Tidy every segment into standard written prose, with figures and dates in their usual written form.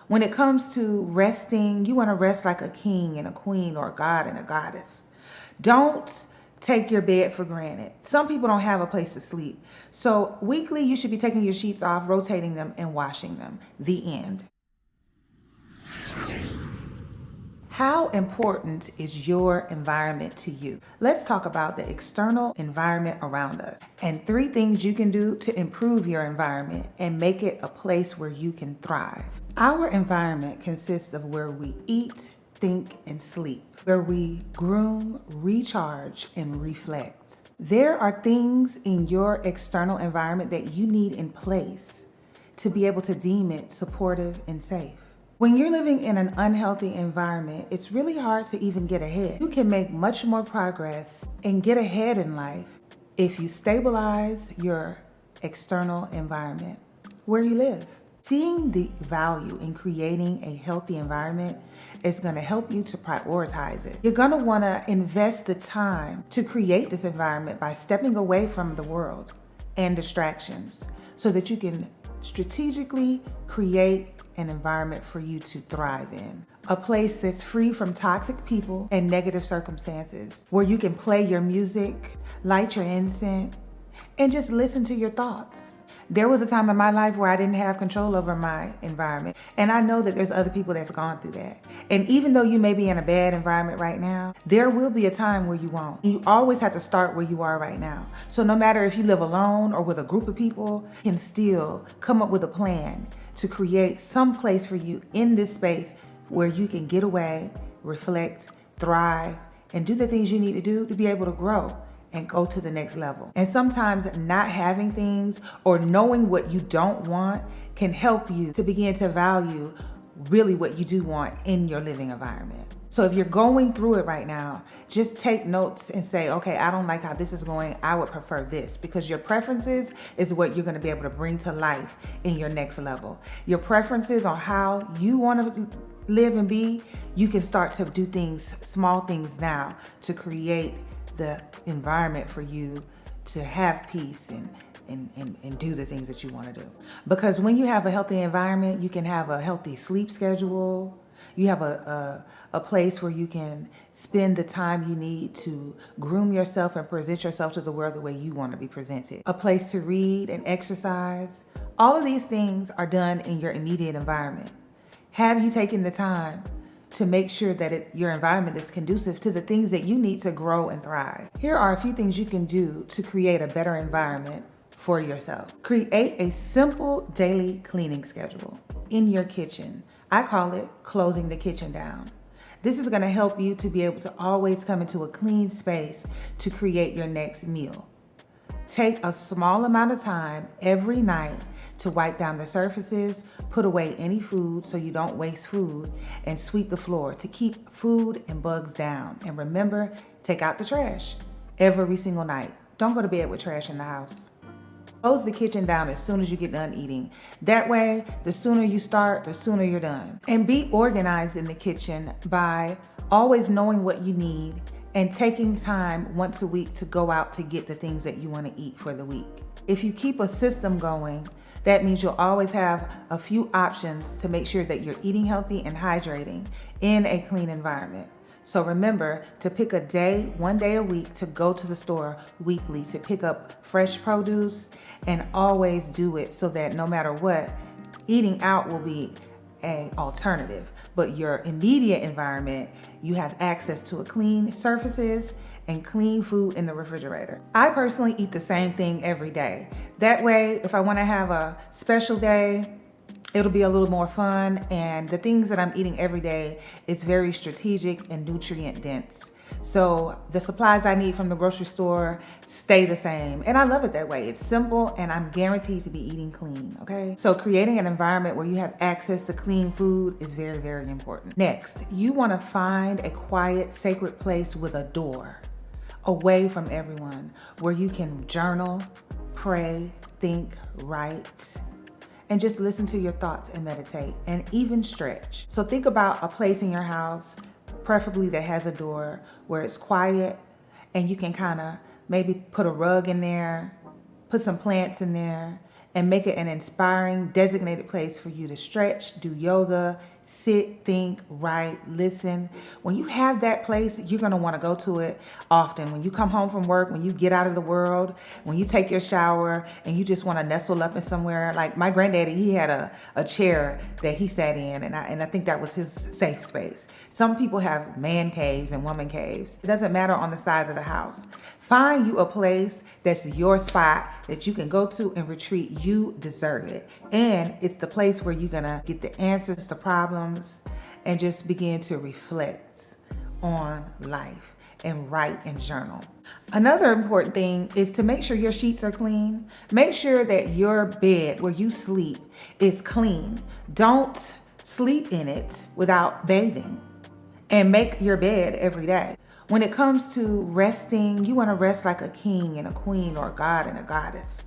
When it comes to resting, you want to rest like a king and a queen or a god and a goddess. Don't take your bed for granted. Some people don't have a place to sleep. So weekly, you should be taking your sheets off, rotating them, and washing them. The end. How important is your environment to you? Let's talk about the external environment around us and 3 things you can do to improve your environment and make it a place where you can thrive. Our environment consists of where we eat, think, and sleep, where we groom, recharge, and reflect. There are things in your external environment that you need in place to be able to deem it supportive and safe. When you're living in an unhealthy environment, it's really hard to even get ahead. You can make much more progress and get ahead in life if you stabilize your external environment where you live. Seeing the value in creating a healthy environment is going to help you to prioritize it. You're going to want to invest the time to create this environment by stepping away from the world and distractions so that you can strategically create an environment for you to thrive in. A place that's free from toxic people and negative circumstances, where you can play your music, light your incense, and just listen to your thoughts. There was a time in my life where I didn't have control over my environment. And I know that there's other people that's gone through that. And even though you may be in a bad environment right now, there will be a time where you won't. You always have to start where you are right now. So no matter if you live alone or with a group of people, you can still come up with a plan to create some place for you in this space where you can get away, reflect, thrive, and do the things you need to do to be able to grow and go to the next level. And sometimes not having things or knowing what you don't want can help you to begin to value really what you do want in your living environment. So if you're going through it right now, just take notes and say, okay, I don't like how this is going. I would prefer this, because your preferences is what you're going to be able to bring to life in your next level. Your preferences on how you want to live and be, you can start to do things, small things now to create the environment for you to have peace and do the things that you want to do. Because when you have a healthy environment, you can have a healthy sleep schedule. You have a place where you can spend the time you need to groom yourself and present yourself to the world the way you want to be presented. A place to read and exercise. All of these things are done in your immediate environment. Have you taken the time to make sure that your environment is conducive to the things that you need to grow and thrive? Here are a few things you can do to create a better environment for yourself. Create a simple daily cleaning schedule in your kitchen. I call it closing the kitchen down. This is going to help you to be able to always come into a clean space to create your next meal. Take a small amount of time every night to wipe down the surfaces, put away any food so you don't waste food, and sweep the floor to keep food and bugs down. And remember, take out the trash every single night. Don't go to bed with trash in the house. Close the kitchen down as soon as you get done eating. That way, the sooner you start, the sooner you're done. And be organized in the kitchen by always knowing what you need and taking time once a week to go out to get the things that you want to eat for the week. If you keep a system going, that means you'll always have a few options to make sure that you're eating healthy and hydrating in a clean environment. So remember to pick a day, 1 day a week, to go to the store weekly to pick up fresh produce, and always do it so that no matter what, eating out will be an alternative. But your immediate environment, you have access to a clean surfaces and clean food in the refrigerator. I personally eat the same thing every day. That way, if I want to have a special day, it'll be a little more fun, and the things that I'm eating every day is very strategic and nutrient dense. So the supplies I need from the grocery store stay the same, and I love it that way. It's simple, and I'm guaranteed to be eating clean, okay? So creating an environment where you have access to clean food is very, very important. Next, you want to find a quiet, sacred place with a door away from everyone, where you can journal, pray, think, write, and just listen to your thoughts and meditate, and even stretch. So think about a place in your house, preferably that has a door, where it's quiet and you can kind of maybe put a rug in there, put some plants in there, and make it an inspiring, designated place for you to stretch, do yoga, sit, think, write, listen. When you have that place, you're gonna wanna go to it often. When you come home from work, when you get out of the world, when you take your shower and you just wanna nestle up in somewhere. Like my granddaddy, he had a chair that he sat in, and I think that was his safe space. Some people have man caves and woman caves. It doesn't matter on the size of the house. Find you a place that's your spot that you can go to and retreat. You deserve it. And it's the place where you're gonna get the answers to problems and just begin to reflect on life and write and journal. Another important thing is to make sure your sheets are clean. Make sure that your bed where you sleep is clean. Don't sleep in it without bathing, and make your bed every day. When it comes to resting, you want to rest like a king and a queen, or a god and a goddess.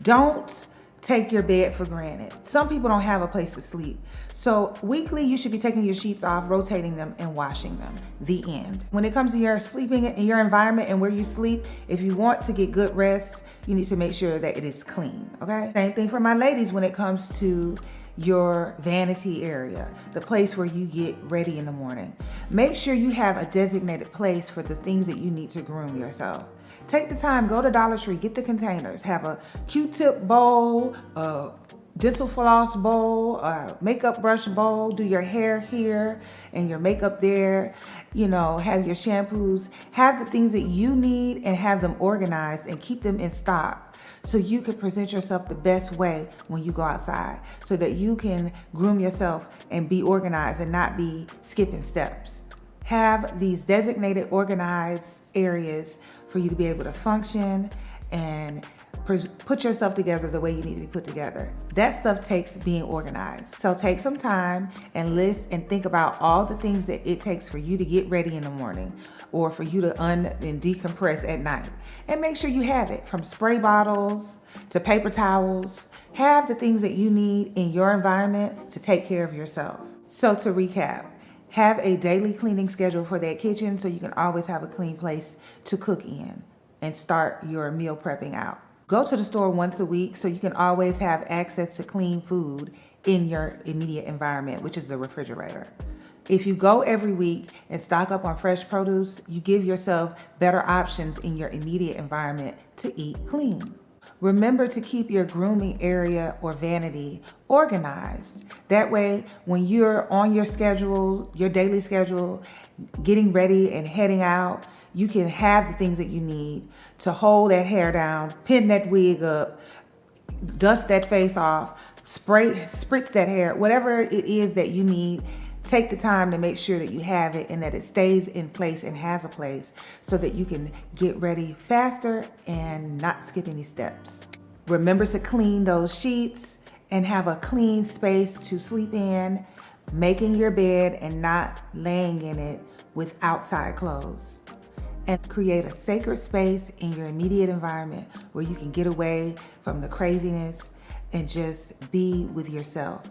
Don't take your bed for granted. Some people don't have a place to sleep. So weekly, you should be taking your sheets off, rotating them, and washing them. The end. When it comes to your sleeping in your environment and where you sleep, if you want to get good rest, you need to make sure that it is clean, okay? Same thing for my ladies when it comes to your vanity area, the place where you get ready in the morning. Make sure you have a designated place for the things that you need to groom yourself. Take the time, go to Dollar Tree, get the containers, have a Q-tip bowl, a dental floss bowl, a makeup brush bowl, do your hair here and your makeup there, you know, have your shampoos, have the things that you need and have them organized and keep them in stock, so you can present yourself the best way when you go outside, so that you can groom yourself and be organized and not be skipping steps. Have these designated, organized areas for you to be able to function and put yourself together the way you need to be put together. That stuff takes being organized. So take some time and list and think about all the things that it takes for you to get ready in the morning, or for you to and decompress at night. And make sure you have it, from spray bottles to paper towels. Have the things that you need in your environment to take care of yourself. So to recap, have a daily cleaning schedule for that kitchen so you can always have a clean place to cook in and start your meal prepping out. Go to the store once a week so you can always have access to clean food in your immediate environment, which is the refrigerator. If you go every week and stock up on fresh produce, you give yourself better options in your immediate environment to eat clean. Remember to keep your grooming area or vanity organized. That way, when you're on your schedule, your daily schedule, getting ready and heading out, you can have the things that you need to hold that hair down, pin that wig up, dust that face off, spritz that hair, whatever it is that you need. Take the time to make sure that you have it and that it stays in place and has a place, so that you can get ready faster and not skip any steps. Remember to clean those sheets and have a clean space to sleep in, making your bed and not laying in it with outside clothes. And create a sacred space in your immediate environment where you can get away from the craziness and just be with yourself.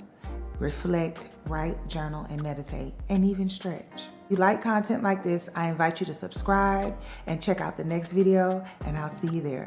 Reflect, write, journal, and meditate, and even stretch. If you like content like this, I invite you to subscribe and check out the next video, and I'll see you there.